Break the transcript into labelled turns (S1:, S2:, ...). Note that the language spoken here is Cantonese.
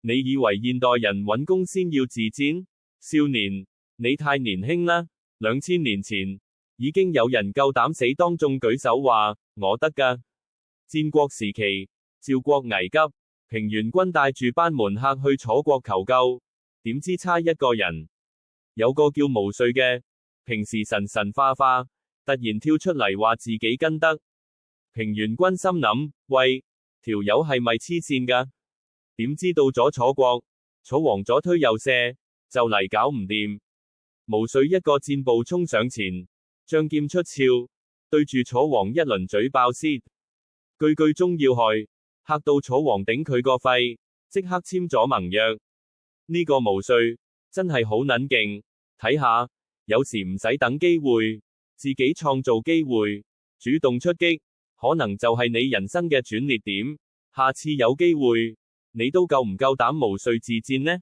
S1: 你以為現代人揾工先要自薦？少年，你太年輕啦！2000年前，已經有人夠膽死當眾舉手話，我得㗎。戰國時期，趙國危急，平原君帶住班門客去楚國求救，點知差一個人，有個叫毛遂嘅，平時神神化化，突然跳出嚟話自己跟得。平原君心諗，喂，條友係咪黐線㗎？點知到咗楚國，楚王左推右射，就嚟搞唔掂。毛遂一個箭步衝上前，將劍出鞘，對住楚王一輪嘴爆舌，句句中要害，嚇到楚王頂佢個肺，即刻簽咗盟約。呢個毛遂真係好撚勁，睇下，有時唔使等機會，自己創造機會，主動出擊，可能就係你人生嘅轉捩點。下次有機會，你都夠唔夠膽毛遂自薦呢？